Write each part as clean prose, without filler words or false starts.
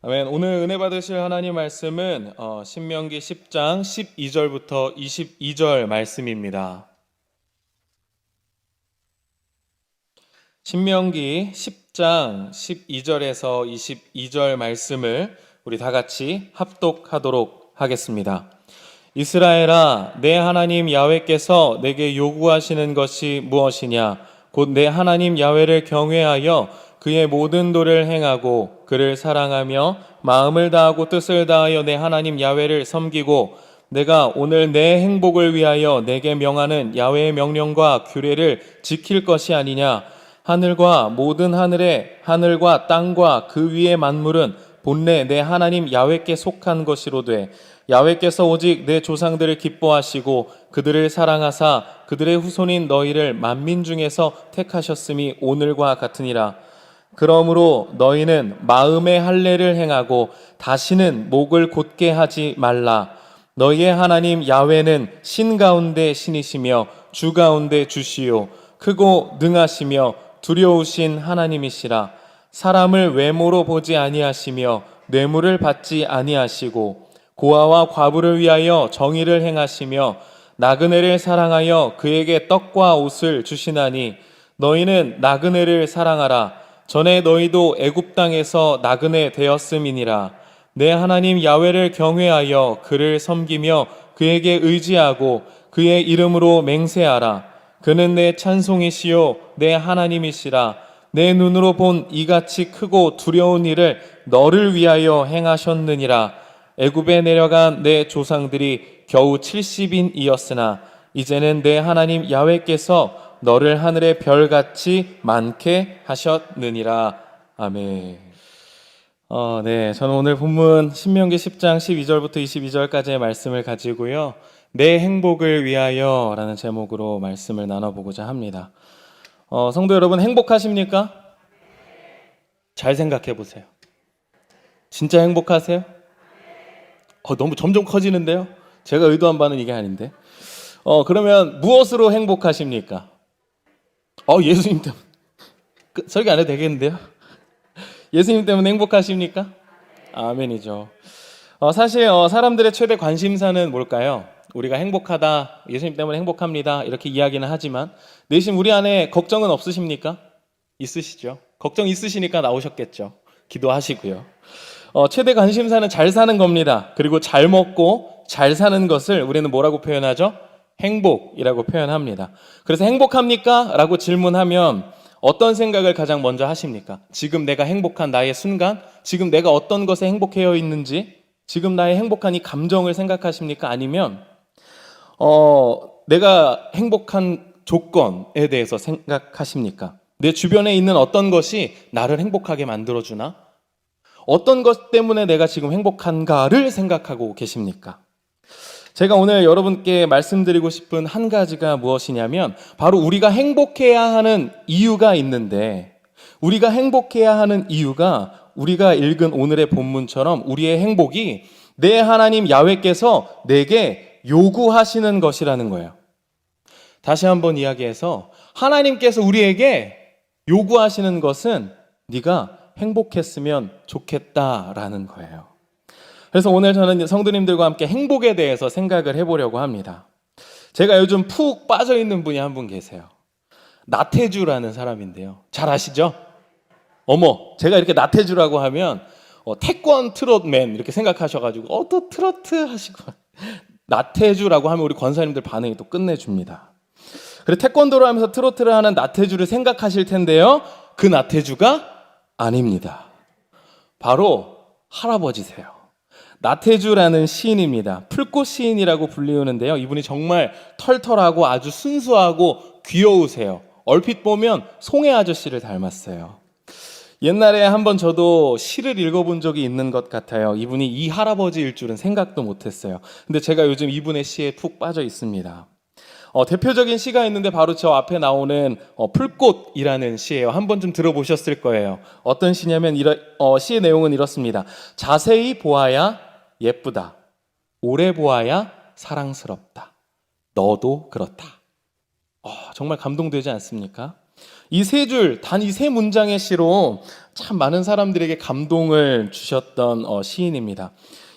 아멘. 오늘 은혜 받으실 하나님 말씀은 신명기 10장 12절부터 22절 말씀입니다. 신명기 10장 12절에서 22절 말씀을 우리 다 같이 합독하도록 하겠습니다. 이스라엘아, 내 하나님 야훼께서 내게 요구하시는 것이 무엇이냐? 곧 내 하나님 야훼를 경외하여 그의 모든 도를 행하고 그를 사랑하며 마음을 다하고 뜻을 다하여 내 하나님 야훼를 섬기고 내가 오늘 내 행복을 위하여 내게 명하는 야훼의 명령과 규례를 지킬 것이 아니냐. 하늘과 모든 하늘과 땅과 그 위의 만물은 본래 내 하나님 야훼께 속한 것이로되 야훼께서 오직 내 조상들을 기뻐하시고 그들을 사랑하사 그들의 후손인 너희를 만민 중에서 택하셨음이 오늘과 같으니라. 그러므로 너희는 마음의 할례를 행하고 다시는 목을 곧게 하지 말라. 너희의 하나님 야훼는 신 가운데 신이시며 주 가운데 주시요 크고 능하시며 두려우신 하나님이시라. 사람을 외모로 보지 아니하시며 뇌물을 받지 아니하시고 고아와 과부를 위하여 정의를 행하시며 나그네를 사랑하여 그에게 떡과 옷을 주시나니 너희는 나그네를 사랑하라. 전에 너희도 애굽 땅에서 나그네 되었음이니라. 내 하나님 야훼를 경외하여 그를 섬기며 그에게 의지하고 그의 이름으로 맹세하라. 그는 내 찬송이시요 내 하나님이시라. 내 눈으로 본 이같이 크고 두려운 일을 너를 위하여 행하셨느니라. 애굽에 내려간 내 조상들이 겨우 70인이었으나 이제는 내 하나님 야훼께서 너를 하늘의 별같이 많게 하셨느니라. 아멘. 네, 저는 오늘 본문 신명기 10장 12절부터 22절까지의 말씀을 가지고요. 내 행복을 위하여 라는 제목으로 말씀을 나눠보고자 합니다. 성도 여러분, 행복하십니까? 잘 생각해 보세요. 진짜 행복하세요? 너무 점점 커지는데요? 제가 의도한 바는 이게 아닌데. 그러면 무엇으로 행복하십니까? 예수님 때문에. 설교 안 해도 되겠는데요? 예수님 때문에 행복하십니까? 아멘이죠. 사실 사람들의 최대 관심사는 뭘까요? 우리가 행복하다, 예수님 때문에 행복합니다 이렇게 이야기는 하지만 내심 우리 안에 걱정은 없으십니까? 있으시죠? 걱정 있으시니까 나오셨겠죠. 기도하시고요. 최대 관심사는 잘 사는 겁니다. 그리고 잘 먹고 잘 사는 것을 우리는 뭐라고 표현하죠? 행복이라고 표현합니다. 그래서 행복합니까? 라고 질문하면 어떤 생각을 가장 먼저 하십니까? 지금 내가 행복한 나의 순간? 지금 내가 어떤 것에 행복해 있는지? 지금 나의 행복한 이 감정을 생각하십니까? 아니면 내가 행복한 조건에 대해서 생각하십니까? 내 주변에 있는 어떤 것이 나를 행복하게 만들어주나? 어떤 것 때문에 내가 지금 행복한가를 생각하고 계십니까? 제가 오늘 여러분께 말씀드리고 싶은 한 가지가 무엇이냐면 바로 우리가 행복해야 하는 이유가 있는데 우리가 행복해야 하는 이유가 우리가 읽은 오늘의 본문처럼 우리의 행복이 내 하나님 야훼께서 내게 요구하시는 것이라는 거예요. 다시 한번 이야기해서 하나님께서 우리에게 요구하시는 것은 네가 행복했으면 좋겠다라는 거예요. 그래서 오늘 저는 성도님들과 함께 행복에 대해서 생각을 해보려고 합니다. 제가 요즘 푹 빠져있는 분이 한 분 계세요. 나태주라는 사람인데요. 잘 아시죠? 제가 이렇게 나태주라고 하면 태권 트롯맨 이렇게 생각하셔가지고 또 트로트 하시고 나태주라고 하면 우리 권사님들 반응이 또 끝내줍니다. 그리고 태권도를 하면서 트로트를 하는 나태주를 생각하실 텐데요. 그 나태주가 아닙니다. 바로 할아버지세요. 나태주라는 시인입니다. 풀꽃 시인이라고 불리우는데요. 이분이 정말 털털하고 아주 순수하고 귀여우세요. 얼핏 보면 송혜 아저씨를 닮았어요. 옛날에 한번 저도 시를 읽어본 적이 있는 것 같아요. 이분이 이 할아버지일 줄은 생각도 못했어요. 근데 제가 요즘 이분의 시에 푹 빠져 있습니다. 대표적인 시가 있는데 바로 저 앞에 나오는 풀꽃이라는 시예요. 한 번쯤 들어보셨을 거예요. 어떤 시냐면 시의 내용은 이렇습니다. 자세히 보아야 예쁘다. 오래 보아야 사랑스럽다. 너도 그렇다. 정말 감동되지 않습니까? 이 세 줄, 단 이 세 문장의 시로 참 많은 사람들에게 감동을 주셨던 시인입니다.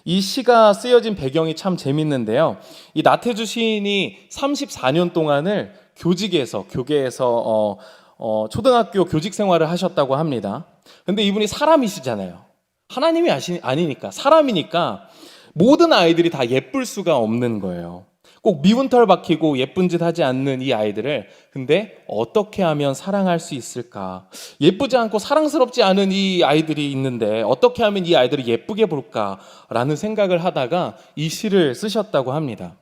이 시가 쓰여진 배경이 참 재밌는데요. 이 나태주 시인이 34년 동안을 교계에서 초등학교 교직 생활을 하셨다고 합니다. 근데 이분이 사람이시잖아요. 하나님이 아니니까, 사람이니까 모든 아이들이 다 예쁠 수가 없는 거예요. 꼭 미운 털 박히고 예쁜 짓 하지 않는 이 아이들을 근데 어떻게 하면 사랑할 수 있을까? 예쁘지 않고 사랑스럽지 않은 이 아이들이 있는데 어떻게 하면 이 아이들을 예쁘게 볼까라는 생각을 하다가 이 시를 쓰셨다고 합니다.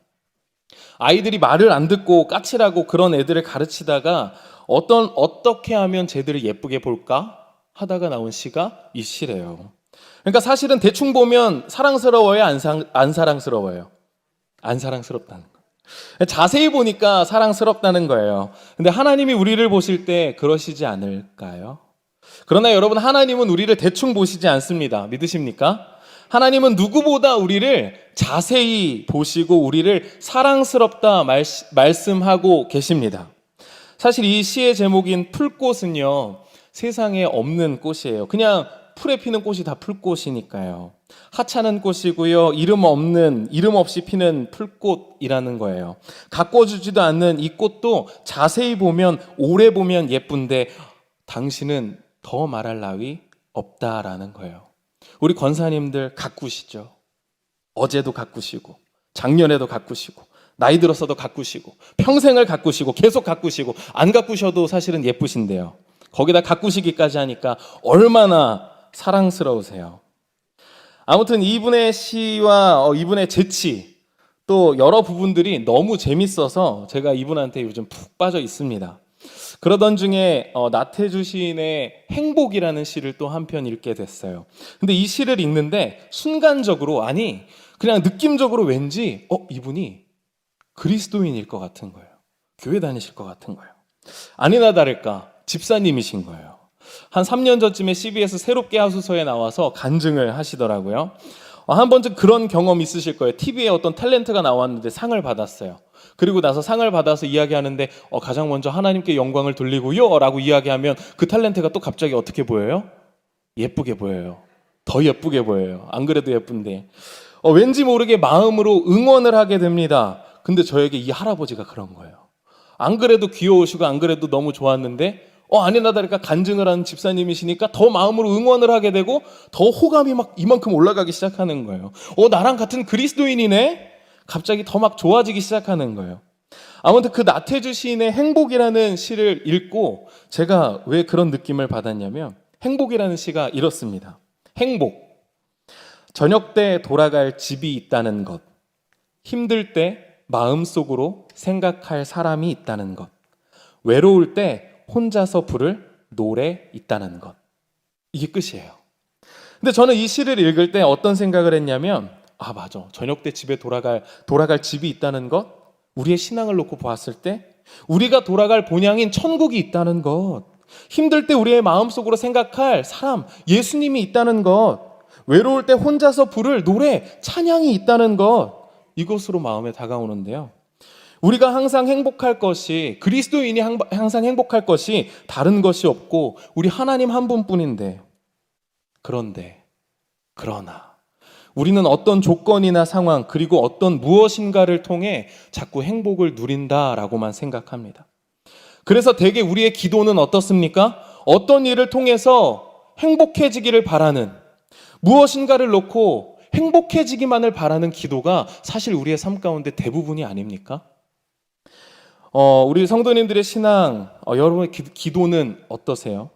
아이들이 말을 안 듣고 까칠하고 그런 애들을 가르치다가 어떻게 하면 쟤들을 예쁘게 볼까 하다가 나온 시가 이 시래요. 그러니까 사실은 대충 보면 사랑스러워요, 안 사랑스러워요? 안 사랑스럽다는 거. 자세히 보니까 사랑스럽다는 거예요. 근데 하나님이 우리를 보실 때 그러시지 않을까요? 그러나 여러분, 하나님은 우리를 대충 보시지 않습니다. 믿으십니까? 하나님은 누구보다 우리를 자세히 보시고 우리를 사랑스럽다 말씀하고 계십니다. 사실 이 시의 제목인 풀꽃은요, 세상에 없는 꽃이에요. 그냥 풀에 피는 꽃이 다 풀꽃이니까요. 하찮은 꽃이고요. 이름 없이 피는 풀꽃이라는 거예요. 가꿔주지도 않는 이 꽃도 자세히 보면, 오래 보면 예쁜데 당신은 더 말할 나위 없다라는 거예요. 우리 권사님들 가꾸시죠. 어제도 가꾸시고, 작년에도 가꾸시고, 나이 들어서도 가꾸시고, 평생을 가꾸시고, 계속 가꾸시고, 안 가꾸셔도 사실은 예쁘신데요. 거기다 가꾸시기까지 하니까 얼마나 사랑스러우세요. 아무튼 이분의 시와 이분의 재치, 또 여러 부분들이 너무 재밌어서 제가 이분한테 요즘 푹 빠져 있습니다. 그러던 중에 나태주 시인의 행복이라는 시를 또 한 편 읽게 됐어요. 근데 이 시를 읽는데 순간적으로, 아니 그냥 느낌적으로 왠지 이분이 그리스도인일 것 같은 거예요. 교회 다니실 것 같은 거예요. 아니나 다를까 집사님이신 거예요. 한 3년 전쯤에 CBS 새롭게 하소서에 나와서 간증을 하시더라고요. 한 번쯤 그런 경험 있으실 거예요. TV에 어떤 탤런트가 나왔는데 상을 받았어요. 그리고 나서 상을 받아서 이야기하는데 가장 먼저 하나님께 영광을 돌리고요 라고 이야기하면 그 탤런트가 또 갑자기 어떻게 보여요? 예쁘게 보여요. 더 예쁘게 보여요. 안 그래도 예쁜데 왠지 모르게 마음으로 응원을 하게 됩니다. 근데 저에게 이 할아버지가 그런 거예요. 안 그래도 귀여우시고 안 그래도 너무 좋았는데 아니나 다를까 간증을 하는 집사님이시니까 더 마음으로 응원을 하게 되고 더 호감이 막 이만큼 올라가기 시작하는 거예요. 나랑 같은 그리스도인이네? 갑자기 더 막 좋아지기 시작하는 거예요. 아무튼 그 나태주 시인의 행복이라는 시를 읽고 제가 왜 그런 느낌을 받았냐면, 행복이라는 시가 이렇습니다. 행복. 저녁 때 돌아갈 집이 있다는 것. 힘들 때 마음속으로 생각할 사람이 있다는 것. 외로울 때 혼자서 부를 노래 있다는 것. 이게 끝이에요. 근데 저는 이 시를 읽을 때 어떤 생각을 했냐면, 맞아. 저녁 때 집에 돌아갈 집이 있다는 것, 우리의 신앙을 놓고 보았을 때 우리가 돌아갈 본향인 천국이 있다는 것, 힘들 때 우리의 마음속으로 생각할 사람, 예수님이 있다는 것, 외로울 때 혼자서 부를 노래, 찬양이 있다는 것, 이것으로 마음에 다가오는데요. 우리가 항상 행복할 것이, 그리스도인이 항상 행복할 것이 다른 것이 없고 우리 하나님 한 분뿐인데, 그러나 우리는 어떤 조건이나 상황, 그리고 어떤 무엇인가를 통해 자꾸 행복을 누린다라고만 생각합니다. 그래서 대개 우리의 기도는 어떻습니까? 어떤 일을 통해서 행복해지기를 바라는, 무엇인가를 놓고 행복해지기만을 바라는 기도가 사실 우리의 삶 가운데 대부분이 아닙니까? 우리 성도님들의 신앙, 여러분의 기도는 어떠세요?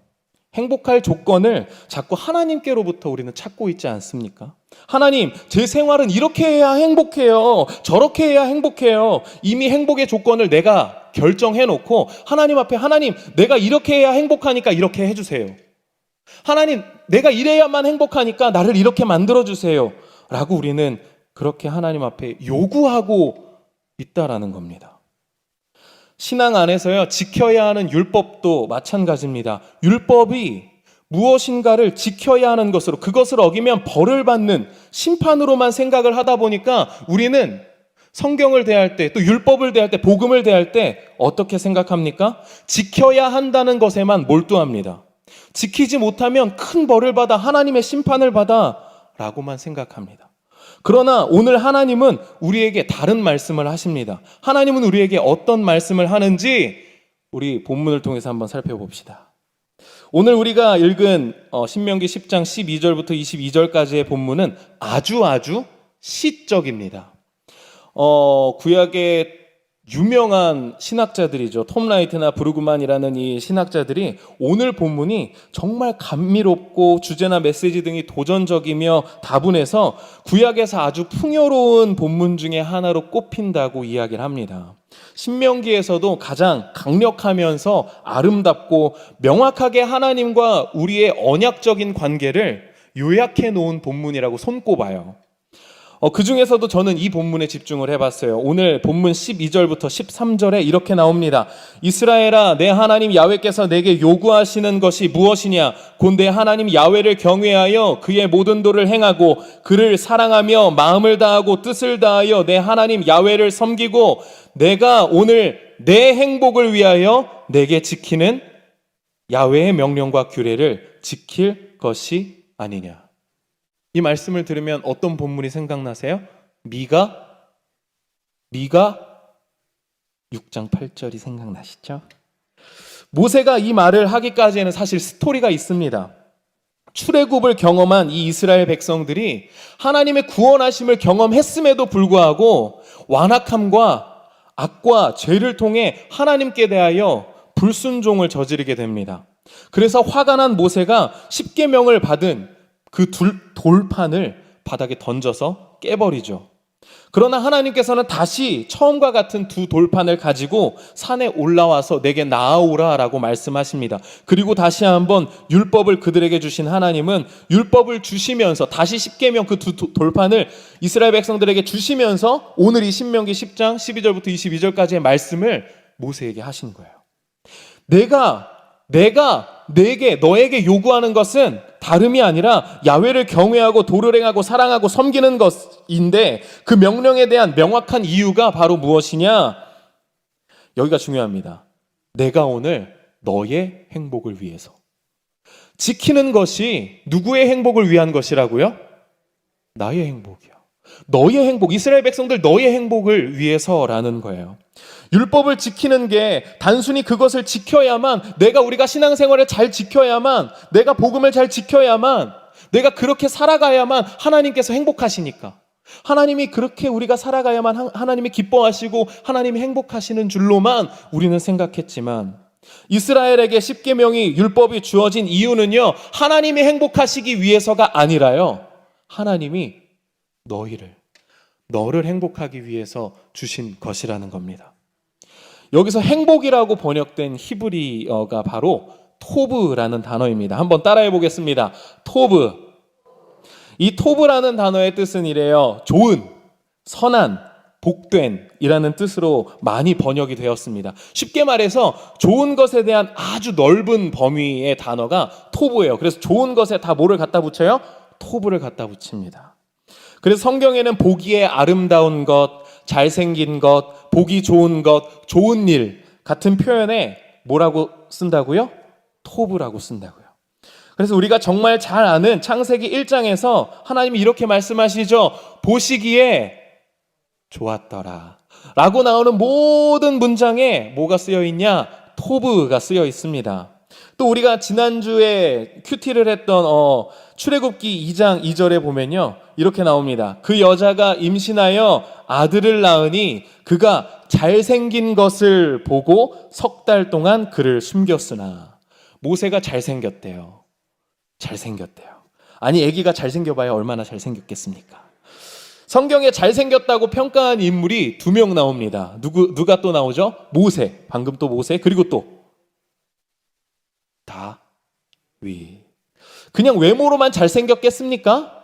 행복할 조건을 자꾸 하나님께로부터 우리는 찾고 있지 않습니까? 하나님, 제 생활은 이렇게 해야 행복해요. 저렇게 해야 행복해요. 이미 행복의 조건을 내가 결정해놓고 하나님 앞에, 하나님, 내가 이렇게 해야 행복하니까 이렇게 해주세요. 하나님, 내가 이래야만 행복하니까 나를 이렇게 만들어주세요. 라고 우리는 그렇게 하나님 앞에 요구하고 있다라는 겁니다. 신앙 안에서요, 지켜야 하는 율법도 마찬가지입니다. 율법이 무엇인가를 지켜야 하는 것으로, 그것을 어기면 벌을 받는 심판으로만 생각을 하다 보니까 우리는 성경을 대할 때, 또 율법을 대할 때, 복음을 대할 때 어떻게 생각합니까? 지켜야 한다는 것에만 몰두합니다. 지키지 못하면 큰 벌을 받아, 하나님의 심판을 받아 라고만 생각합니다. 그러나 오늘 하나님은 우리에게 다른 말씀을 하십니다. 하나님은 우리에게 어떤 말씀을 하는지 우리 본문을 통해서 한번 살펴봅시다. 오늘 우리가 읽은 신명기 10장 12절부터 22절까지의 본문은 아주 시적입니다. 구약의 유명한 신학자들이죠. 톰 라이트나 브루그만이라는 이 신학자들이 오늘 본문이 정말 감미롭고 주제나 메시지 등이 도전적이며 다분해서 구약에서 아주 풍요로운 본문 중에 하나로 꼽힌다고 이야기를 합니다. 신명기에서도 가장 강력하면서 아름답고 명확하게 하나님과 우리의 언약적인 관계를 요약해 놓은 본문이라고 손꼽아요. 그 중에서도 저는 이 본문에 집중을 해봤어요. 오늘 본문 12절부터 13절에 이렇게 나옵니다. 이스라엘아, 내 하나님 야훼께서 내게 요구하시는 것이 무엇이냐? 곧 내 하나님 야훼를 경외하여 그의 모든 도를 행하고 그를 사랑하며 마음을 다하고 뜻을 다하여 내 하나님 야훼를 섬기고 내가 오늘 내 행복을 위하여 내게 지키는 야훼의 명령과 규례를 지킬 것이 아니냐. 이 말씀을 들으면 어떤 본문이 생각나세요? 미가 6장 8절이 생각나시죠? 모세가 이 말을 하기까지에는 사실 스토리가 있습니다. 출애굽을 경험한 이 이스라엘 백성들이 하나님의 구원하심을 경험했음에도 불구하고 완악함과 악과 죄를 통해 하나님께 대하여 불순종을 저지르게 됩니다. 그래서 화가 난 모세가 십계명을 받은 그 돌판을 바닥에 던져서 깨버리죠. 그러나 하나님께서는 다시 처음과 같은 두 돌판을 가지고 산에 올라와서 내게 나아오라 라고 말씀하십니다. 그리고 다시 한번 율법을 그들에게 주신 하나님은 율법을 주시면서 다시 십계명 그 두 돌판을 이스라엘 백성들에게 주시면서 오늘 이 신명기 10장 12절부터 22절까지의 말씀을 모세에게 하신 거예요. 내가 너에게 요구하는 것은 다름이 아니라 야훼를 경외하고 도를 행하고 사랑하고 섬기는 것인데 그 명령에 대한 명확한 이유가 바로 무엇이냐? 여기가 중요합니다. 내가 오늘 너의 행복을 위해서. 지키는 것이 누구의 행복을 위한 것이라고요? 나의 행복이요. 너의 행복, 이스라엘 백성들 너의 행복을 위해서라는 거예요. 율법을 지키는 게 단순히 그것을 지켜야만, 우리가 신앙생활을 잘 지켜야만, 내가 복음을 잘 지켜야만, 내가 그렇게 살아가야만 하나님께서 행복하시니까, 하나님이 그렇게 우리가 살아가야만 하나님이 기뻐하시고 하나님이 행복하시는 줄로만 우리는 생각했지만, 이스라엘에게 십계명이 율법이 주어진 이유는요, 하나님이 행복하시기 위해서가 아니라요, 하나님이 너를 행복하기 위해서 주신 것이라는 겁니다. 여기서 행복이라고 번역된 히브리어가 바로 토브라는 단어입니다. 한번 따라해 보겠습니다. 토브. 이 토브라는 단어의 뜻은 이래요. 좋은, 선한, 복된 이라는 뜻으로 많이 번역이 되었습니다. 쉽게 말해서 좋은 것에 대한 아주 넓은 범위의 단어가 토브예요. 그래서 좋은 것에 다 뭐를 갖다 붙여요? 토브를 갖다 붙입니다. 그래서 성경에는 보기에 아름다운 것, 잘생긴 것, 보기 좋은 것, 좋은 일 같은 표현에 뭐라고 쓴다고요? 토브라고 쓴다고요. 그래서 우리가 정말 잘 아는 창세기 1장에서 하나님이 이렇게 말씀하시죠. 보시기에 좋았더라 라고 나오는 모든 문장에 뭐가 쓰여 있냐? 토브가 쓰여 있습니다. 또 우리가 지난주에 큐티를 했던 출애굽기 2장 2절에 보면요, 이렇게 나옵니다. 그 여자가 임신하여 아들을 낳으니 그가 잘생긴 것을 보고 석 달 동안 그를 숨겼으나. 모세가 잘생겼대요. 아니, 아기가 잘생겨봐야 얼마나 잘생겼겠습니까? 성경에 잘생겼다고 평가한 인물이 2명 나옵니다. 누가 또 나오죠? 모세, 방금 또 모세, 그리고 또 다윗. 그냥 외모로만 잘생겼겠습니까?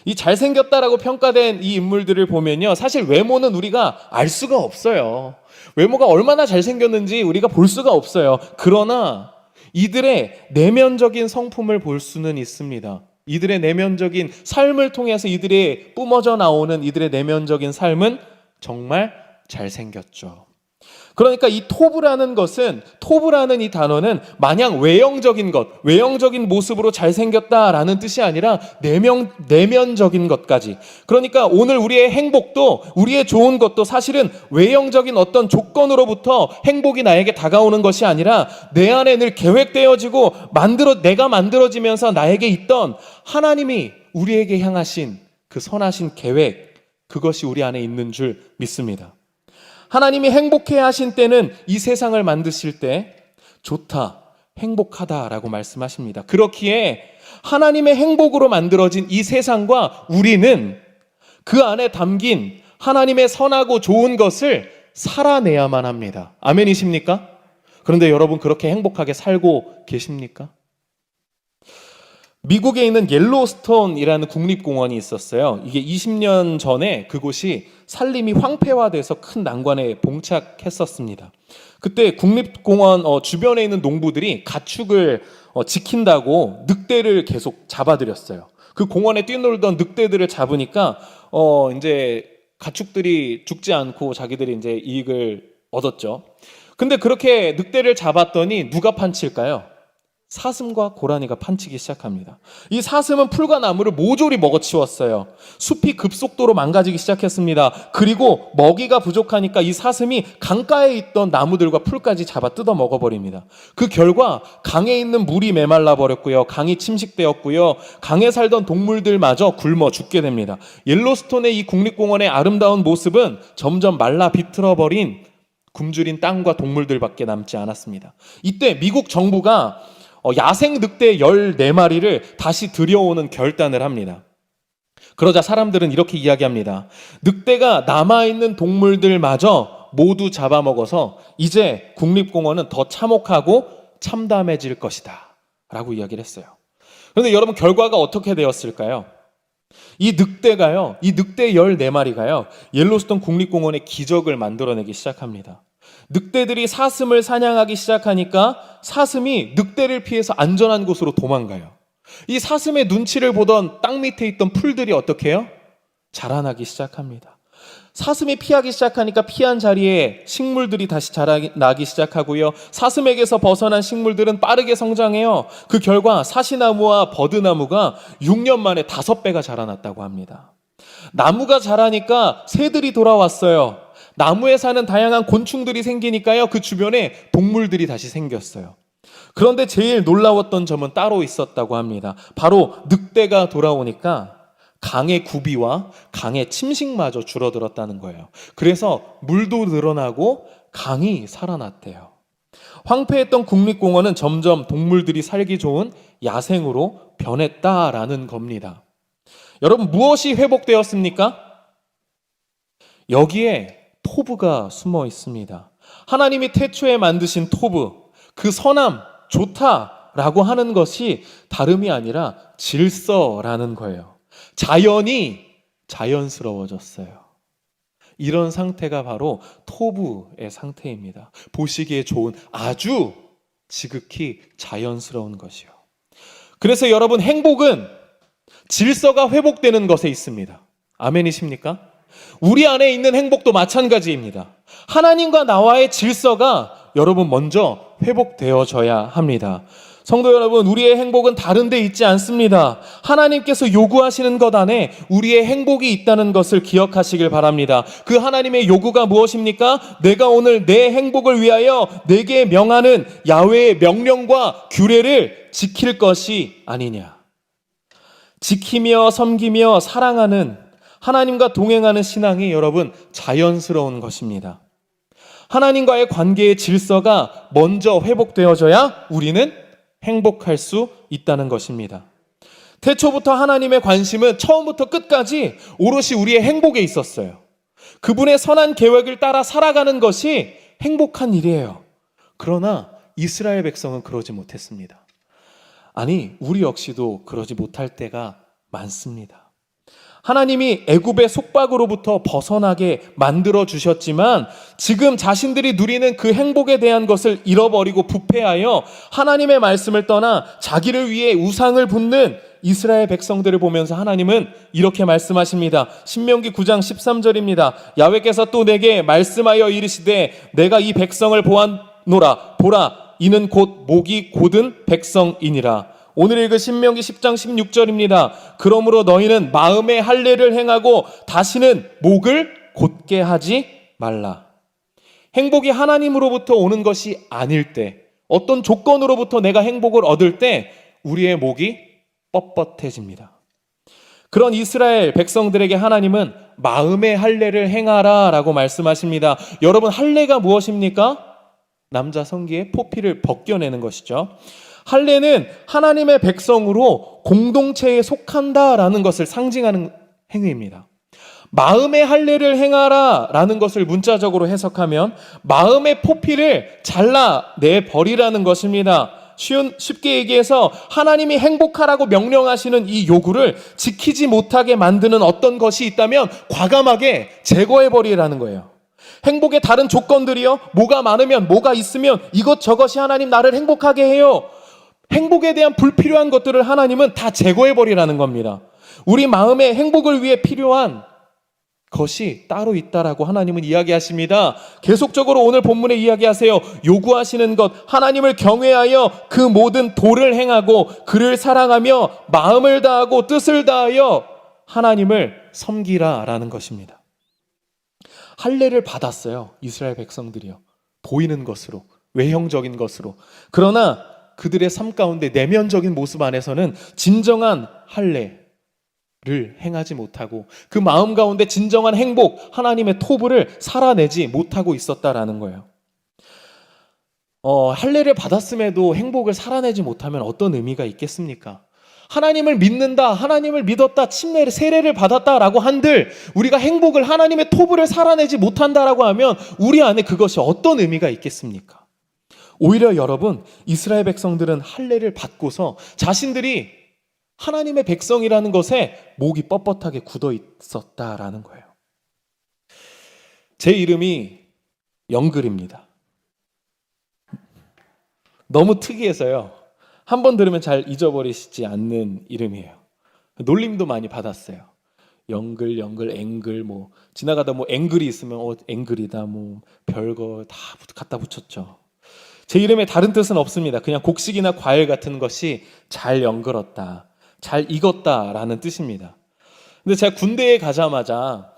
이 잘생겼다라고 평가된 이 인물들을 보면요, 사실 외모는 우리가 알 수가 없어요. 외모가 얼마나 잘생겼는지 우리가 볼 수가 없어요. 그러나 이들의 내면적인 성품을 볼 수는 있습니다. 이들의 내면적인 삶을 통해서 이들의 뿜어져 나오는 이들의 내면적인 삶은 정말 잘생겼죠. 그러니까 이 토브라는 이 단어는 마냥 외형적인 것, 외형적인 모습으로 잘생겼다라는 뜻이 아니라 내면적인 것까지. 그러니까 오늘 우리의 행복도, 우리의 좋은 것도 사실은 외형적인 어떤 조건으로부터 행복이 나에게 다가오는 것이 아니라 내 안에 늘 계획되어지고 내가 만들어지면서 나에게 있던 하나님이 우리에게 향하신 그 선하신 계획, 그것이 우리 안에 있는 줄 믿습니다. 하나님이 행복해 하신 때는 이 세상을 만드실 때 좋다, 행복하다라고 말씀하십니다. 그렇기에 하나님의 행복으로 만들어진 이 세상과 우리는 그 안에 담긴 하나님의 선하고 좋은 것을 살아내야만 합니다. 아멘이십니까? 그런데 여러분 그렇게 행복하게 살고 계십니까? 미국에 있는 옐로스톤이라는 국립공원이 있었어요. 이게 20년 전에 그곳이 산림이 황폐화돼서 큰 난관에 봉착했었습니다. 그때 국립공원 주변에 있는 농부들이 가축을 지킨다고 늑대를 계속 잡아들였어요. 그 공원에 뛰놀던 늑대들을 잡으니까 이제 가축들이 죽지 않고 자기들이 이제 이익을 얻었죠. 근데 그렇게 늑대를 잡았더니 누가 판칠까요? 사슴과 고라니가 판치기 시작합니다. 이 사슴은 풀과 나무를 모조리 먹어치웠어요. 숲이 급속도로 망가지기 시작했습니다. 그리고 먹이가 부족하니까 이 사슴이 강가에 있던 나무들과 풀까지 잡아 뜯어 먹어버립니다. 그 결과 강에 있는 물이 메말라 버렸고요. 강이 침식되었고요. 강에 살던 동물들마저 굶어 죽게 됩니다. 옐로스톤의 이 국립공원의 아름다운 모습은 점점 말라 비틀어버린 굶주린 땅과 동물들밖에 남지 않았습니다. 이때 미국 정부가 야생 늑대 14마리를 다시 들여오는 결단을 합니다. 그러자 사람들은 이렇게 이야기합니다. 늑대가 남아있는 동물들마저 모두 잡아먹어서 이제 국립공원은 더 참혹하고 참담해질 것이다 라고 이야기를 했어요. 그런데 여러분 결과가 어떻게 되었을까요? 이 늑대 14마리가요 옐로스톤 국립공원의 기적을 만들어내기 시작합니다. 늑대들이 사슴을 사냥하기 시작하니까 사슴이 늑대를 피해서 안전한 곳으로 도망가요. 이 사슴의 눈치를 보던 땅 밑에 있던 풀들이 어떻게 해요? 자라나기 시작합니다. 사슴이 피하기 시작하니까 피한 자리에 식물들이 다시 자라나기 시작하고요. 사슴에게서 벗어난 식물들은 빠르게 성장해요. 그 결과 사시나무와 버드나무가 6년 만에 5배가 자라났다고 합니다. 나무가 자라니까 새들이 돌아왔어요. 나무에 사는 다양한 곤충들이 생기니까요. 그 주변에 동물들이 다시 생겼어요. 그런데 제일 놀라웠던 점은 따로 있었다고 합니다. 바로 늑대가 돌아오니까 강의 구비와 강의 침식마저 줄어들었다는 거예요. 그래서 물도 늘어나고 강이 살아났대요. 황폐했던 국립공원은 점점 동물들이 살기 좋은 야생으로 변했다라는 겁니다. 여러분 무엇이 회복되었습니까? 여기에 토브가 숨어 있습니다. 하나님이 태초에 만드신 토브, 그 선함, 좋다라고 하는 것이 다름이 아니라 질서라는 거예요. 자연이 자연스러워졌어요. 이런 상태가 바로 토브의 상태입니다. 보시기에 좋은 아주 지극히 자연스러운 것이요. 그래서 여러분 행복은 질서가 회복되는 것에 있습니다. 아멘이십니까? 우리 안에 있는 행복도 마찬가지입니다. 하나님과 나와의 질서가 여러분 먼저 회복되어져야 합니다. 성도 여러분, 우리의 행복은 다른 데 있지 않습니다. 하나님께서 요구하시는 것 안에 우리의 행복이 있다는 것을 기억하시길 바랍니다. 그 하나님의 요구가 무엇입니까? 내가 오늘 내 행복을 위하여 내게 명하는 야훼의 명령과 규례를 지킬 것이 아니냐. 지키며 섬기며 사랑하는 하나님과 동행하는 신앙이 여러분 자연스러운 것입니다. 하나님과의 관계의 질서가 먼저 회복되어져야 우리는 행복할 수 있다는 것입니다. 태초부터 하나님의 관심은 처음부터 끝까지 오롯이 우리의 행복에 있었어요. 그분의 선한 계획을 따라 살아가는 것이 행복한 일이에요. 그러나 이스라엘 백성은 그러지 못했습니다. 아니, 우리 역시도 그러지 못할 때가 많습니다. 하나님이 애굽의 속박으로부터 벗어나게 만들어 주셨지만 지금 자신들이 누리는 그 행복에 대한 것을 잃어버리고 부패하여 하나님의 말씀을 떠나 자기를 위해 우상을 붓는 이스라엘 백성들을 보면서 하나님은 이렇게 말씀하십니다. 신명기 9장 13절입니다. 야훼께서 또 내게 말씀하여 이르시되 내가 이 백성을 보았노라. 보라, 이는 곧 목이 곧은 백성이니라. 오늘 읽은 신명기 10장 16절입니다. 그러므로 너희는 마음의 할례를 행하고 다시는 목을 곧게 하지 말라. 행복이 하나님으로부터 오는 것이 아닐 때, 어떤 조건으로부터 내가 행복을 얻을 때 우리의 목이 뻣뻣해집니다. 그런 이스라엘 백성들에게 하나님은 마음의 할례를 행하라 라고 말씀하십니다. 여러분, 할례가 무엇입니까? 남자 성기의 포피를 벗겨내는 것이죠. 할례는 하나님의 백성으로 공동체에 속한다라는 것을 상징하는 행위입니다. 마음의 할례를 행하라 라는 것을 문자적으로 해석하면 마음의 포피를 잘라내 버리라는 것입니다. 쉽게 얘기해서 하나님이 행복하라고 명령하시는 이 요구를 지키지 못하게 만드는 어떤 것이 있다면 과감하게 제거해버리라는 거예요. 행복의 다른 조건들이요, 뭐가 많으면, 뭐가 있으면 이것저것이 하나님 나를 행복하게 해요. 행복에 대한 불필요한 것들을 하나님은 다 제거해버리라는 겁니다. 우리 마음의 행복을 위해 필요한 것이 따로 있다라고 하나님은 이야기하십니다. 계속적으로 오늘 본문에 이야기하세요. 요구하시는 것, 하나님을 경외하여 그 모든 도를 행하고 그를 사랑하며 마음을 다하고 뜻을 다하여 하나님을 섬기라라는 것입니다. 할례를 받았어요. 이스라엘 백성들이요. 보이는 것으로, 외형적인 것으로. 그러나 그들의 삶 가운데 내면적인 모습 안에서는 진정한 할례를 행하지 못하고 그 마음 가운데 진정한 행복, 하나님의 토부를 살아내지 못하고 있었다라는 거예요. 할례를 받았음에도 행복을 살아내지 못하면 어떤 의미가 있겠습니까? 하나님을 믿는다, 하나님을 믿었다, 세례를 받았다라고 한들 우리가 행복을, 하나님의 토부를 살아내지 못한다라고 하면 우리 안에 그것이 어떤 의미가 있겠습니까? 오히려 여러분, 이스라엘 백성들은 할례를 받고서 자신들이 하나님의 백성이라는 것에 목이 뻣뻣하게 굳어 있었다라는 거예요. 제 이름이 영글입니다. 너무 특이해서요. 한 번 들으면 잘 잊어버리시지 않는 이름이에요. 놀림도 많이 받았어요. 영글, 앵글, 지나가다 앵글이 있으면 앵글이다, 별거 다 갖다 붙였죠. 제 이름에 다른 뜻은 없습니다. 그냥 곡식이나 과일 같은 것이 잘 연글었다, 잘 익었다라는 뜻입니다. 근데 제가 군대에 가자마자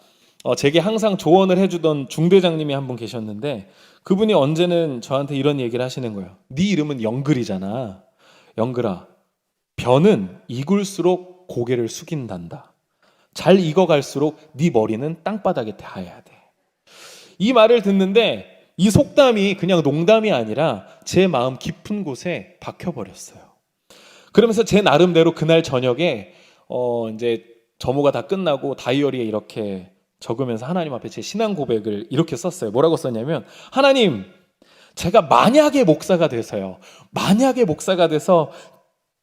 제게 항상 조언을 해주던 중대장님이 한 분 계셨는데 그분이 언제는 저한테 이런 얘기를 하시는 거예요. 네 이름은 영글이잖아. 영글아, 벼는 익을수록 고개를 숙인단다. 잘 익어갈수록 네 머리는 땅바닥에 닿아야 돼. 이 말을 듣는데 이 속담이 그냥 농담이 아니라 제 마음 깊은 곳에 박혀버렸어요. 그러면서 제 나름대로 그날 저녁에 이제 점호가 다 끝나고 다이어리에 이렇게 적으면서 하나님 앞에 제 신앙 고백을 이렇게 썼어요. 뭐라고 썼냐면, 하나님, 제가 만약에 목사가 돼서요, 만약에 목사가 돼서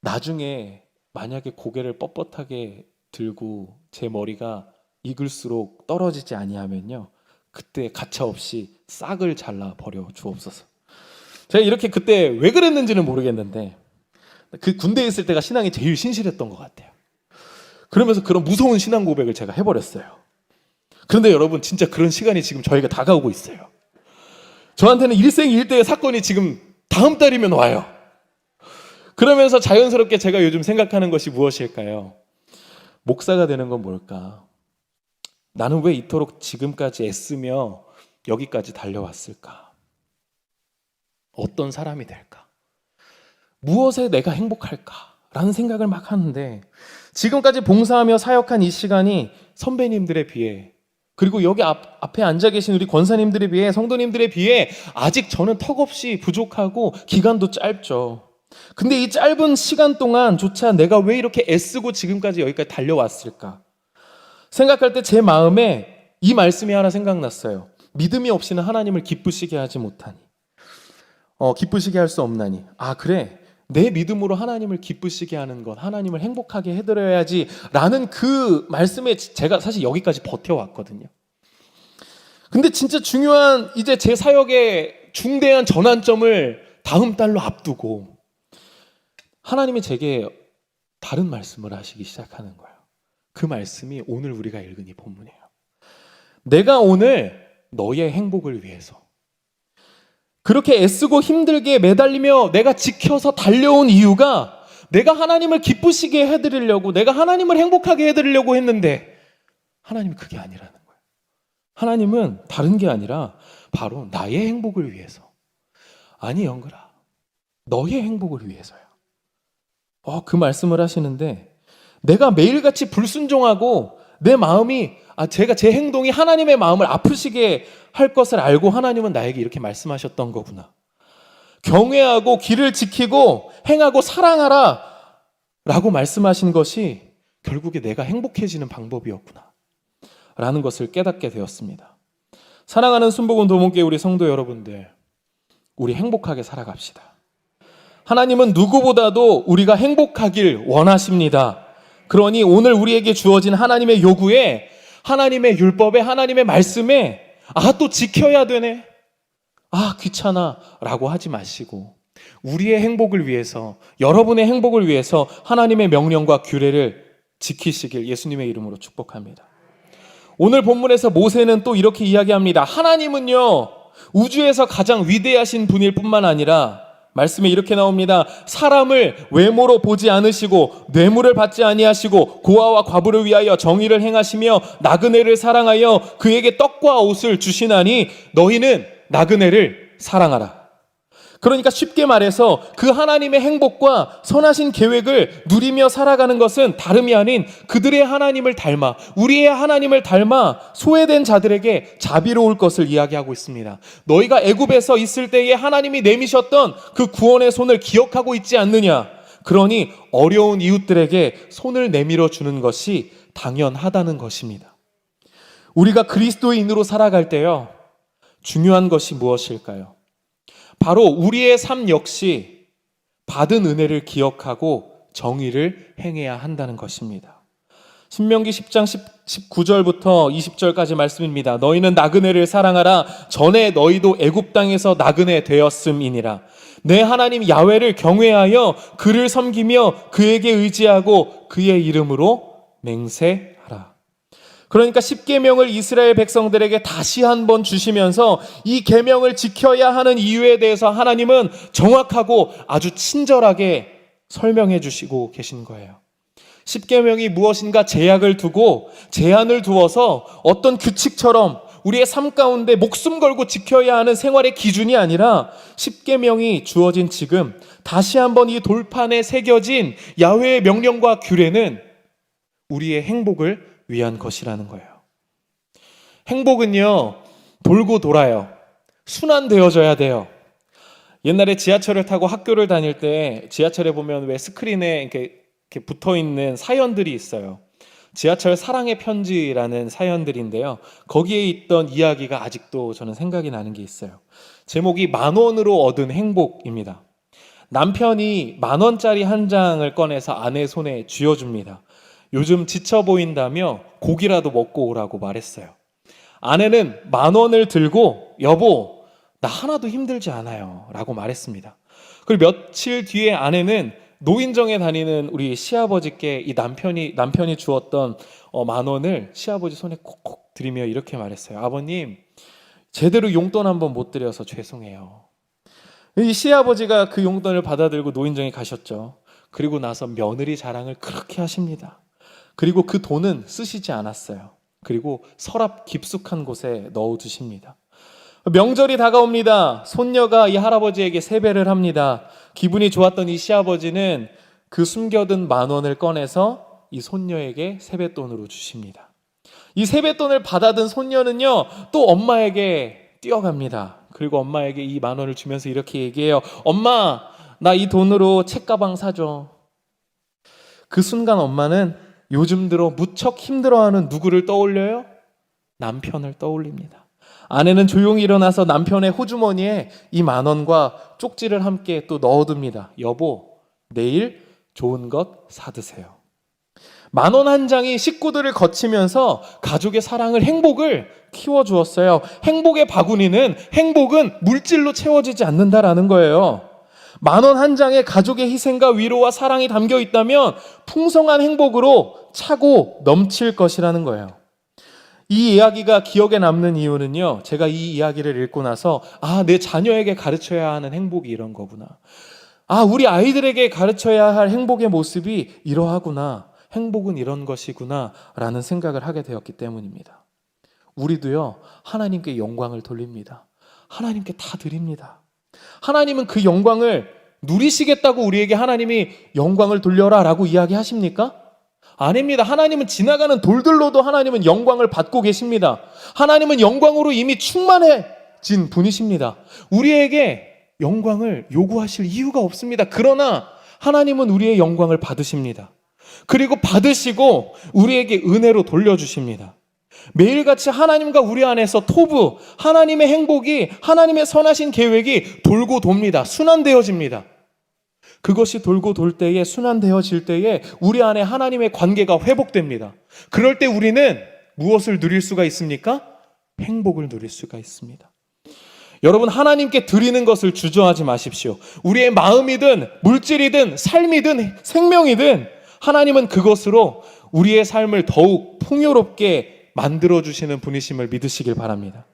나중에 만약에 고개를 뻣뻣하게 들고 제 머리가 익을수록 떨어지지 아니하면요, 그때 가차없이 싹을 잘라 버려 주옵소서. 제가 이렇게 그때 왜 그랬는지는 모르겠는데 그 군대에 있을 때가 신앙이 제일 신실했던 것 같아요. 그러면서 그런 무서운 신앙 고백을 제가 해버렸어요. 그런데 여러분, 진짜 그런 시간이 지금 저희가 다가오고 있어요. 저한테는 일생일대의 사건이 지금 다음 달이면 와요. 그러면서 자연스럽게 제가 요즘 생각하는 것이 무엇일까요? 목사가 되는 건 뭘까? 나는 왜 이토록 지금까지 애쓰며 여기까지 달려왔을까? 어떤 사람이 될까? 무엇에 내가 행복할까? 라는 생각을 막 하는데 지금까지 봉사하며 사역한 이 시간이 선배님들에 비해, 그리고 여기 앞에 앉아 계신 우리 권사님들에 비해, 성도님들에 비해 아직 저는 턱없이 부족하고 기간도 짧죠. 근데 이 짧은 시간 동안조차 내가 왜 이렇게 애쓰고 지금까지 여기까지 달려왔을까? 생각할 때 제 마음에 이 말씀이 하나 생각났어요. 믿음이 없이는 하나님을 기쁘시게 하지 못하니, 기쁘시게 할 수 없나니. 아, 그래, 내 믿음으로 하나님을 기쁘시게 하는 것, 하나님을 행복하게 해드려야지 라는 그 말씀에 제가 사실 여기까지 버텨왔거든요. 근데 진짜 중요한 이제 제 사역의 중대한 전환점을 다음 달로 앞두고 하나님이 제게 다른 말씀을 하시기 시작하는 거예요. 그 말씀이 오늘 우리가 읽은 이 본문이에요. 내가 오늘 너의 행복을 위해서 그렇게 애쓰고 힘들게 매달리며 내가 지켜서 달려온 이유가 내가 하나님을 기쁘시게 해드리려고, 내가 하나님을 행복하게 해드리려고 했는데 하나님이 그게 아니라는 거예요. 하나님은 다른 게 아니라 바로 나의 행복을 위해서. 아니 영글아, 너의 행복을 위해서야. 그 말씀을 하시는데 내가 매일같이 불순종하고 내 마음이 제 행동이 하나님의 마음을 아프시게 할 것을 알고 하나님은 나에게 이렇게 말씀하셨던 거구나. 경외하고 길을 지키고 행하고 사랑하라 라고 말씀하신 것이 결국에 내가 행복해지는 방법이었구나 라는 것을 깨닫게 되었습니다. 사랑하는 순복음 도문교회 우리 성도 여러분들, 우리 행복하게 살아갑시다. 하나님은 누구보다도 우리가 행복하길 원하십니다. 그러니 오늘 우리에게 주어진 하나님의 요구에, 하나님의 율법에, 하나님의 말씀에 또 지켜야 되네, 귀찮아 라고 하지 마시고 우리의 행복을 위해서, 여러분의 행복을 위해서 하나님의 명령과 규례를 지키시길 예수님의 이름으로 축복합니다. 오늘 본문에서 모세는 또 이렇게 이야기합니다. 하나님은요, 우주에서 가장 위대하신 분일 뿐만 아니라 말씀에 이렇게 나옵니다. 사람을 외모로 보지 않으시고 뇌물을 받지 아니하시고 고아와 과부를 위하여 정의를 행하시며 나그네를 사랑하여 그에게 떡과 옷을 주시나니 너희는 나그네를 사랑하라. 그러니까 쉽게 말해서 그 하나님의 행복과 선하신 계획을 누리며 살아가는 것은 다름이 아닌 그들의 하나님을 닮아, 우리의 하나님을 닮아 소외된 자들에게 자비로울 것을 이야기하고 있습니다. 너희가 애굽에서 있을 때에 하나님이 내미셨던 그 구원의 손을 기억하고 있지 않느냐? 그러니 어려운 이웃들에게 손을 내밀어 주는 것이 당연하다는 것입니다. 우리가 그리스도인으로 살아갈 때요, 중요한 것이 무엇일까요? 바로 우리의 삶 역시 받은 은혜를 기억하고 정의를 행해야 한다는 것입니다. 신명기 10장 19절부터 20절까지 말씀입니다. 너희는 나그네를 사랑하라. 전에 너희도 애굽 땅에서 나그네 되었음이니라. 내 하나님 야훼를 경외하여 그를 섬기며 그에게 의지하고 그의 이름으로 맹세하라. 그러니까 10계명을 이스라엘 백성들에게 다시 한번 주시면서 이 계명을 지켜야 하는 이유에 대해서 하나님은 정확하고 아주 친절하게 설명해 주시고 계신 거예요. 10계명이 무엇인가 제약을 두고 제한을 두어서 어떤 규칙처럼 우리의 삶 가운데 목숨 걸고 지켜야 하는 생활의 기준이 아니라 10계명이 주어진 지금 다시 한번 이 돌판에 새겨진 야훼의 명령과 규례는 우리의 행복을 위한 것이라는 거예요. 행복은요, 돌고 돌아요. 순환되어져야 돼요. 옛날에 지하철을 타고 학교를 다닐 때 지하철에 보면 왜 스크린에 이렇게 붙어 있는 사연들이 있어요. 지하철 사랑의 편지라는 사연들인데요. 거기에 있던 이야기가 아직도 저는 생각이 나는 게 있어요. 제목이 10,000원으로 얻은 행복입니다. 남편이 10,000원짜리 한 장을 꺼내서 아내 손에 쥐어줍니다. 요즘 지쳐 보인다며 고기라도 먹고 오라고 말했어요. 아내는 10,000원을 들고 여보, 나 하나도 힘들지 않아요 라고 말했습니다. 그리고 며칠 뒤에 아내는 노인정에 다니는 우리 시아버지께 이 남편이 주었던 10,000원을 시아버지 손에 콕콕 들이며 이렇게 말했어요. 아버님, 제대로 용돈 한번 못 드려서 죄송해요. 이 시아버지가 그 용돈을 받아들고 노인정에 가셨죠. 그리고 나서 며느리 자랑을 그렇게 하십니다. 그리고 그 돈은 쓰시지 않았어요. 그리고 서랍 깊숙한 곳에 넣어두십니다. 명절이 다가옵니다. 손녀가 이 할아버지에게 세배를 합니다. 기분이 좋았던 이 시아버지는 그 숨겨둔 10,000원을 꺼내서 이 손녀에게 세뱃돈으로 주십니다. 이 세뱃돈을 받아든 손녀는요, 또 엄마에게 뛰어갑니다. 그리고 엄마에게 이 10,000원을 주면서 이렇게 얘기해요. 엄마, 나 이 돈으로 책가방 사줘. 그 순간 엄마는 요즘 들어 무척 힘들어하는 누구를 떠올려요? 남편을 떠올립니다. 아내는 조용히 일어나서 남편의 호주머니에 이 10,000원과 쪽지를 함께 또 넣어둡니다. 여보, 내일 좋은 것 사드세요. 10,000원 한 장이 식구들을 거치면서 가족의 사랑을, 행복을 키워주었어요. 행복의 바구니는, 행복은 물질로 채워지지 않는다라는 거예요. 10,000원 한 장에 가족의 희생과 위로와 사랑이 담겨 있다면 풍성한 행복으로 차고 넘칠 것이라는 거예요. 이 이야기가 기억에 남는 이유는요, 제가 이 이야기를 읽고 나서 내 자녀에게 가르쳐야 하는 행복이 이런 거구나. 우리 아이들에게 가르쳐야 할 행복의 모습이 이러하구나. 행복은 이런 것이구나 라는 생각을 하게 되었기 때문입니다. 우리도요, 하나님께 영광을 돌립니다. 하나님께 다 드립니다. 하나님은 그 영광을 누리시겠다고 우리에게 하나님이 영광을 돌려라 라고 이야기하십니까? 아닙니다. 하나님은 지나가는 돌들로도 하나님은 영광을 받고 계십니다. 하나님은 영광으로 이미 충만해진 분이십니다. 우리에게 영광을 요구하실 이유가 없습니다. 그러나 하나님은 우리의 영광을 받으십니다. 그리고 받으시고 우리에게 은혜로 돌려주십니다. 매일같이 하나님과 우리 안에서 토부, 하나님의 행복이, 하나님의 선하신 계획이 돌고 돕니다. 순환되어집니다. 그것이 돌고 돌 때에, 순환되어질 때에 우리 안에 하나님의 관계가 회복됩니다. 그럴 때 우리는 무엇을 누릴 수가 있습니까? 행복을 누릴 수가 있습니다. 여러분, 하나님께 드리는 것을 주저하지 마십시오. 우리의 마음이든 물질이든 삶이든 생명이든 하나님은 그것으로 우리의 삶을 더욱 풍요롭게 만들어주시는 분이심을 믿으시길 바랍니다.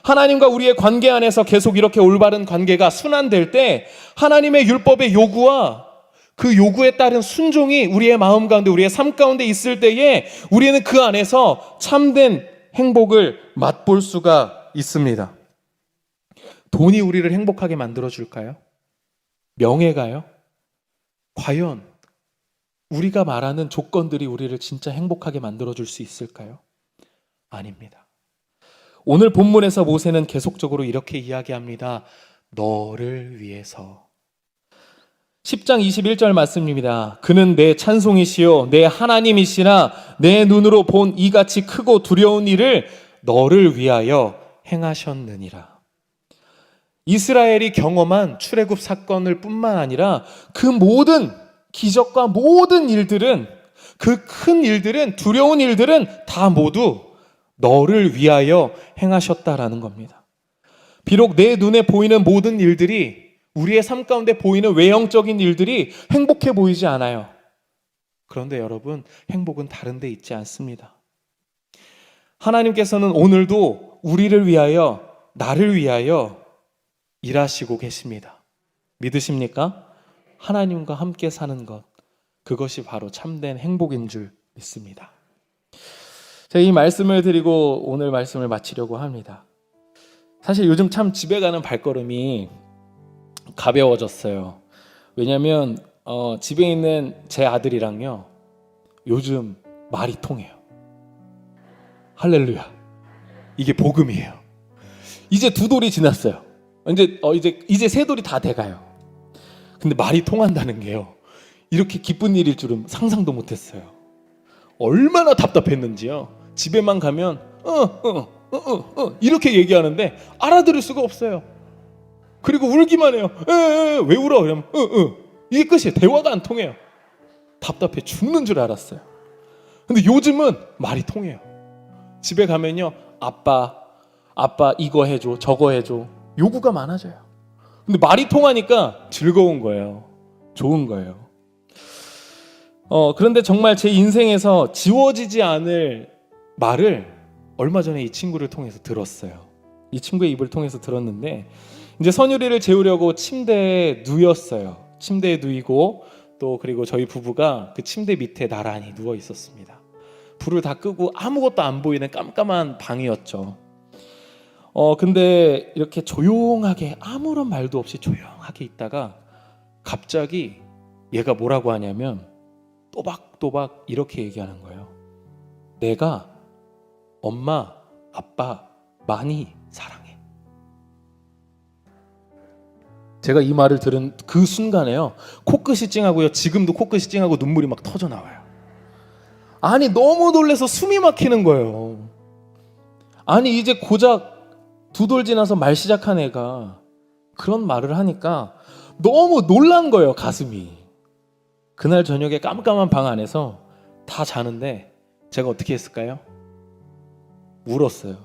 하나님과 우리의 관계 안에서 계속 이렇게 올바른 관계가 순환될 때 하나님의 율법의 요구와 그 요구에 따른 순종이 우리의 마음 가운데, 우리의 삶 가운데 있을 때에 우리는 그 안에서 참된 행복을 맛볼 수가 있습니다. 돈이 우리를 행복하게 만들어줄까요? 명예가요? 과연 우리가 말하는 조건들이 우리를 진짜 행복하게 만들어줄 수 있을까요? 아닙니다. 오늘 본문에서 모세는 계속적으로 이렇게 이야기합니다. 너를 위해서. 10장 21절 말씀입니다. 그는 내 찬송이시요 내 하나님이시나 내 눈으로 본 이같이 크고 두려운 일을 너를 위하여 행하셨느니라. 이스라엘이 경험한 출애굽 사건을 뿐만 아니라 그 모든 기적과 모든 일들은, 그 큰 일들은, 두려운 일들은 다 모두 너를 위하여 행하셨다라는 겁니다. 비록 내 눈에 보이는 모든 일들이, 우리의 삶 가운데 보이는 외형적인 일들이 행복해 보이지 않아요. 그런데 여러분, 행복은 다른 데 있지 않습니다. 하나님께서는 오늘도 우리를 위하여, 나를 위하여 일하시고 계십니다. 믿으십니까? 하나님과 함께 사는 것, 그것이 바로 참된 행복인 줄 믿습니다. 제가 이 말씀을 드리고 오늘 말씀을 마치려고 합니다. 사실 요즘 참 집에 가는 발걸음이 가벼워졌어요. 왜냐하면 집에 있는 제 아들이랑요, 요즘 말이 통해요. 할렐루야. 이게 복음이에요. 이제 2돌이 지났어요. 이제 3돌이 다 돼가요. 근데 말이 통한다는 게요, 이렇게 기쁜 일일 줄은 상상도 못했어요. 얼마나 답답했는지요. 집에만 가면 이렇게 얘기하는데 알아들을 수가 없어요. 그리고 울기만 해요. 왜 울어? 그러면 이게 끝이에요. 대화가 안 통해요. 답답해 죽는 줄 알았어요. 근데 요즘은 말이 통해요. 집에 가면요, 아빠 이거 해줘, 저거 해줘, 요구가 많아져요. 근데 말이 통하니까 즐거운 거예요. 좋은 거예요. 그런데 정말 제 인생에서 지워지지 않을 말을 얼마 전에 이 친구를 통해서 들었어요. 이 친구의 입을 통해서 들었는데, 이제 선율이를 재우려고 침대에 누웠어요. 침대에 누이고 또 그리고 저희 부부가 그 침대 밑에 나란히 누워 있었습니다. 불을 다 끄고 아무것도 안 보이는 깜깜한 방이었죠. 근데 이렇게 조용하게, 아무런 말도 없이 조용하게 있다가 갑자기 얘가 뭐라고 하냐면 또박또박 이렇게 얘기하는 거예요. 내가 엄마, 아빠 많이 사랑해. 제가 이 말을 들은 그 순간에요, 코끝이 찡하고요, 지금도 코끝이 찡하고 눈물이 막 터져 나와요. 아니, 너무 놀라서 숨이 막히는 거예요. 아니, 이제 고작 2돌 지나서 말 시작한 애가 그런 말을 하니까 너무 놀란 거예요, 가슴이. 그날 저녁에 깜깜한 방 안에서 다 자는데 제가 어떻게 했을까요? 울었어요.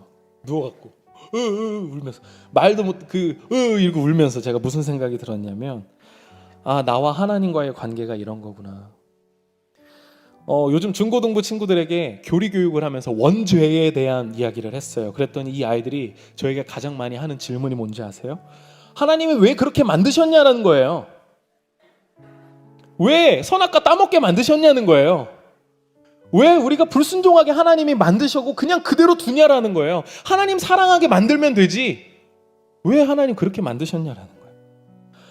누워갖고 울면서, 말도 못 이러고 울면서, 제가 무슨 생각이 들었냐면, 아, 나와 하나님과의 관계가 이런 거구나. 요즘 중고등부 친구들에게 교리 교육을 하면서 원죄에 대한 이야기를 했어요. 그랬더니 이 아이들이 저에게 가장 많이 하는 질문이 뭔지 아세요? 하나님이 왜 그렇게 만드셨냐는 거예요. 왜 선악과 따먹게 만드셨냐는 거예요. 왜 우리가 불순종하게 하나님이 만드셨고 그냥 그대로 두냐라는 거예요. 하나님 사랑하게 만들면 되지. 왜 하나님 그렇게 만드셨냐라는 거예요.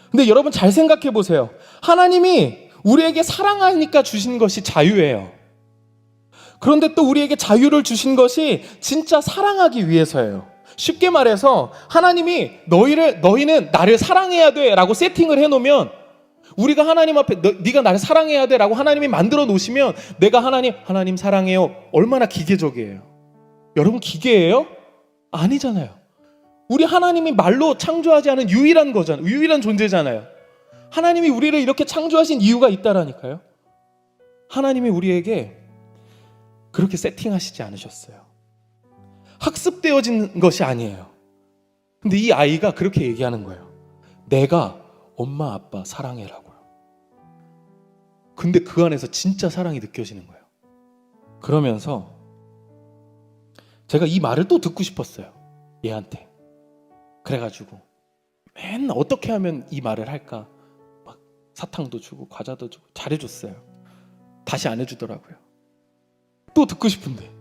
근데 여러분 잘 생각해 보세요. 하나님이 우리에게 사랑하니까 주신 것이 자유예요. 그런데 또 우리에게 자유를 주신 것이 진짜 사랑하기 위해서예요. 쉽게 말해서 하나님이 너희는 나를 사랑해야 돼 라고 세팅을 해놓으면, 우리가 하나님 앞에 네가 나를 사랑해야 돼 라고 하나님이 만들어 놓으시면 내가 하나님 사랑해요. 얼마나 기계적이에요. 여러분 기계예요? 아니잖아요. 우리 하나님이 말로 창조하지 않은 유일한 거잖아요. 유일한 존재잖아요. 하나님이 우리를 이렇게 창조하신 이유가 있다라니까요. 하나님이 우리에게 그렇게 세팅하시지 않으셨어요. 학습되어진 것이 아니에요. 근데 이 아이가 그렇게 얘기하는 거예요. 내가 엄마 아빠 사랑해라고요. 근데 그 안에서 진짜 사랑이 느껴지는 거예요. 그러면서 제가 이 말을 또 듣고 싶었어요. 얘한테. 그래가지고 맨날 어떻게 하면 이 말을 할까? 막 사탕도 주고 과자도 주고 잘해줬어요. 다시 안 해주더라고요. 또 듣고 싶은데.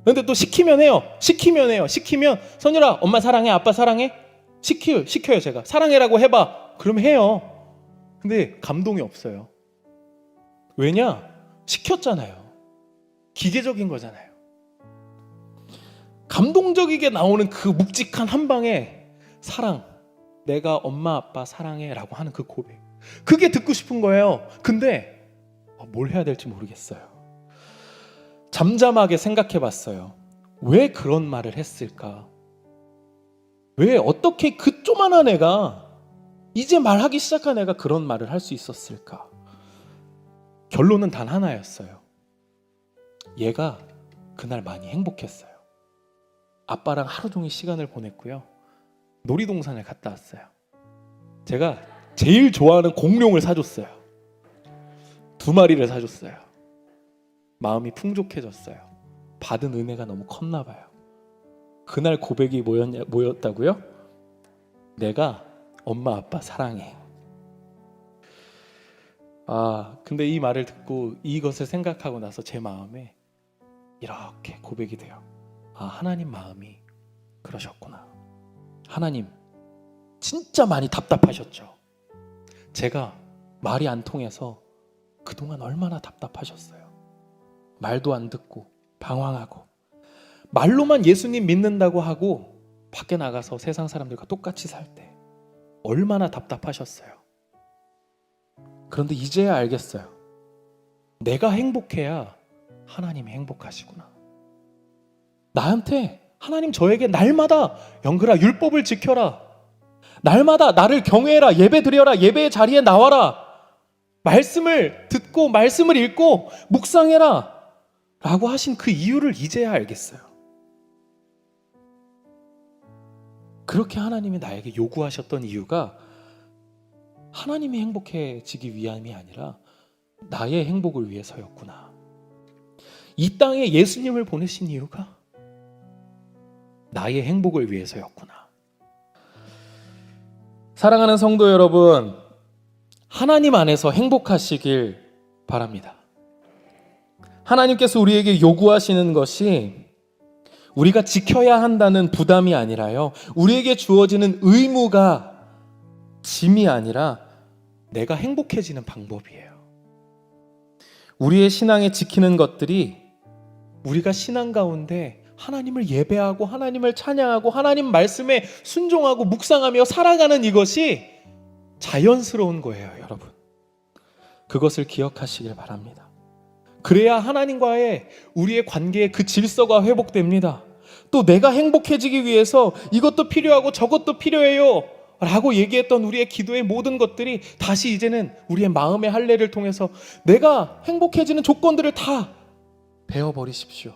근데 또 시키면 해요. 시키면 선율아 엄마 사랑해 아빠 사랑해? 시켜요 제가. 사랑해라고 해봐. 그럼 해요. 근데 감동이 없어요. 왜냐? 시켰잖아요. 기계적인 거잖아요. 감동적이게 나오는 그 묵직한 한 방에 사랑, 내가 엄마 아빠 사랑해 라고 하는 그 고백, 그게 듣고 싶은 거예요. 근데 뭘 해야 될지 모르겠어요. 잠잠하게 생각해 봤어요. 왜 그런 말을 했을까? 왜 어떻게 그 조만한 애가, 이제 말하기 시작한 애가 그런 말을 할 수 있었을까? 결론은 단 하나였어요. 얘가 그날 많이 행복했어요. 아빠랑 하루 종일 시간을 보냈고요. 놀이동산을 갔다 왔어요. 제가 제일 좋아하는 공룡을 사줬어요. 2마리를 사줬어요. 마음이 풍족해졌어요. 받은 은혜가 너무 컸나 봐요. 그날 고백이 뭐였다고요? 내가 엄마 아빠 사랑해. 근데 이 말을 듣고 이것을 생각하고 나서 제 마음에 이렇게 고백이 돼요. 하나님 마음이 그러셨구나. 하나님 진짜 많이 답답하셨죠. 제가 말이 안 통해서 그동안 얼마나 답답하셨어요. 말도 안 듣고 방황하고 말로만 예수님 믿는다고 하고 밖에 나가서 세상 사람들과 똑같이 살 때 얼마나 답답하셨어요. 그런데 이제야 알겠어요. 내가 행복해야 하나님이 행복하시구나. 나한테 하나님 저에게 날마다 영글아 율법을 지켜라, 날마다 나를 경외해라, 예배 드려라, 예배의 자리에 나와라, 말씀을 듣고 말씀을 읽고 묵상해라 라고 하신 그 이유를 이제야 알겠어요. 그렇게 하나님이 나에게 요구하셨던 이유가 하나님이 행복해지기 위함이 아니라 나의 행복을 위해서였구나. 이 땅에 예수님을 보내신 이유가 나의 행복을 위해서였구나. 사랑하는 성도 여러분, 하나님 안에서 행복하시길 바랍니다. 하나님께서 우리에게 요구하시는 것이 우리가 지켜야 한다는 부담이 아니라요, 우리에게 주어지는 의무가 짐이 아니라 내가 행복해지는 방법이에요. 우리의 신앙에 지키는 것들이 우리가 신앙 가운데 하나님을 예배하고 하나님을 찬양하고 하나님 말씀에 순종하고 묵상하며 살아가는 이것이 자연스러운 거예요, 여러분. 그것을 기억하시길 바랍니다. 그래야 하나님과의 우리의 관계의 그 질서가 회복됩니다. 또 내가 행복해지기 위해서 이것도 필요하고 저것도 필요해요 라고 얘기했던 우리의 기도의 모든 것들이 다시 이제는 우리의 마음의 할례를 통해서 내가 행복해지는 조건들을 다 베어버리십시오.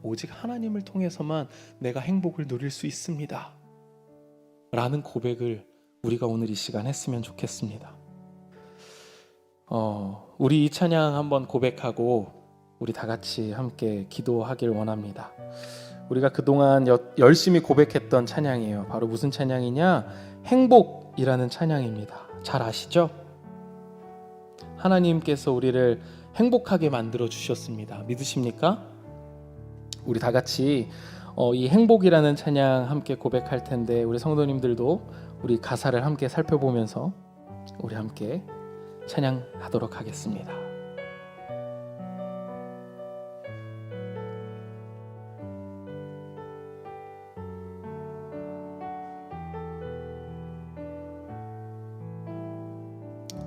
오직 하나님을 통해서만 내가 행복을 누릴 수 있습니다 라는 고백을 우리가 오늘 이 시간 했으면 좋겠습니다. 우리 이 찬양 한번 고백하고 우리 다 같이 함께 기도하길 원합니다. 우리가 그동안 열심히 고백했던 찬양이에요. 바로 무슨 찬양이냐? 행복이라는 찬양입니다. 잘 아시죠? 하나님께서 우리를 행복하게 만들어 주셨습니다. 믿으십니까? 우리 다 같이 이 행복이라는 찬양 함께 고백할 텐데, 우리 성도님들도 우리 가사를 함께 살펴보면서 우리 함께 찬양하도록 하겠습니다.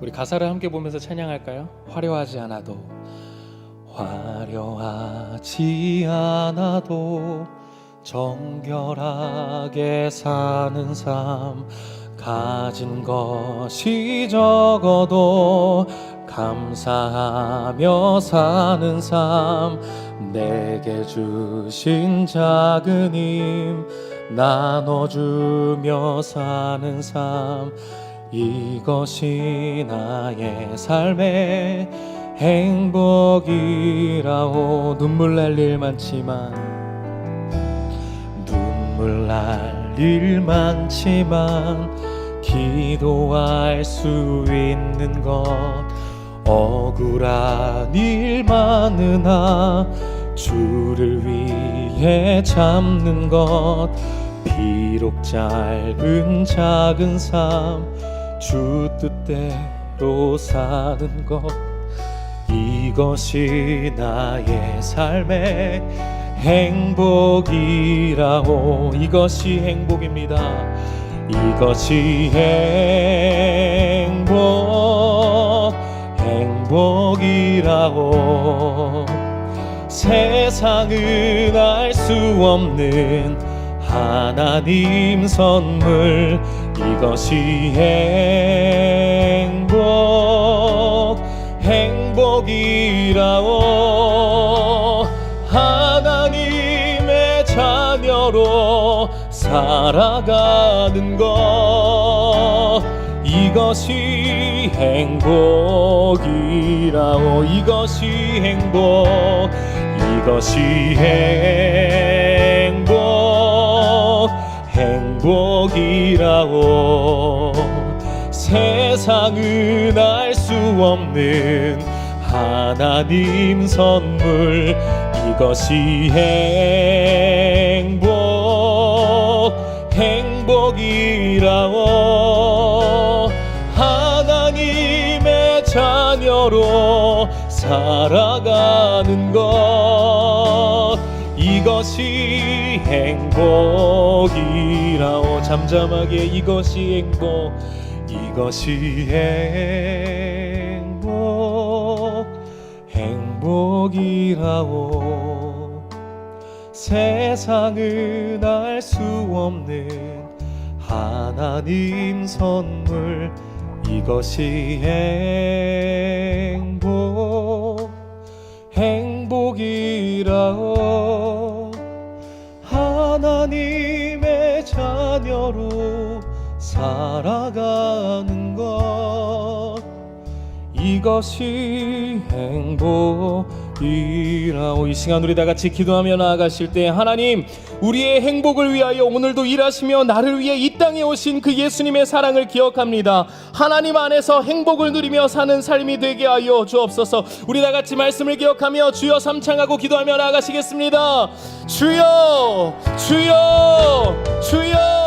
우리 가사를 함께 보면서 찬양할까요? 화려하지 않아도, 화려하지 않아도 정결하게 사는 삶, 가진 것이 적어도 감사하며 사는 삶, 내게 주신 작은 힘 나눠주며 사는 삶, 이것이 나의 삶의 행복이라오. 눈물 날 일 많지만, 눈물 날 일 많지만 기도할 수 있는 것, 억울한 일 많으나 주를 위해 참는 것, 비록 짧은 작은 삶 주 뜻대로 사는 것, 이것이 나의 삶의 행복이라오. 이것이 행복입니다. 이것이 행복이라오. 세상은 알 수 없는 하나님 선물, 이것이 행복이라오. 하나님의 자녀로 살아가는 것, 이것이 행복이라오. 이것이 이것이 행복이라오. 세상은 알 수 없는 하나님 선물, 이것이 행복이라오. 하나님의 자녀로 살아가는 것, 이것이 행복이라오. 잠잠하게, 이것이 행복이라오. 세상은 알 수 없는 하나님 선물, 이것이 행복이라오. 하나님의 자녀로 살아가는 것, 이것이 행복이라오. 이 시간 우리 다 같이 기도하며 나아가실 때, 하나님, 우리의 행복을 위하여 오늘도 일하시며 나를 위해 이 땅에 오신 그 예수님의 사랑을 기억합니다. 하나님 안에서 행복을 누리며 사는 삶이 되게 하여 주옵소서. 우리 다 같이 말씀을 기억하며 주여 삼창하고 기도하며 나아가시겠습니다. 주여, 주여, 주여.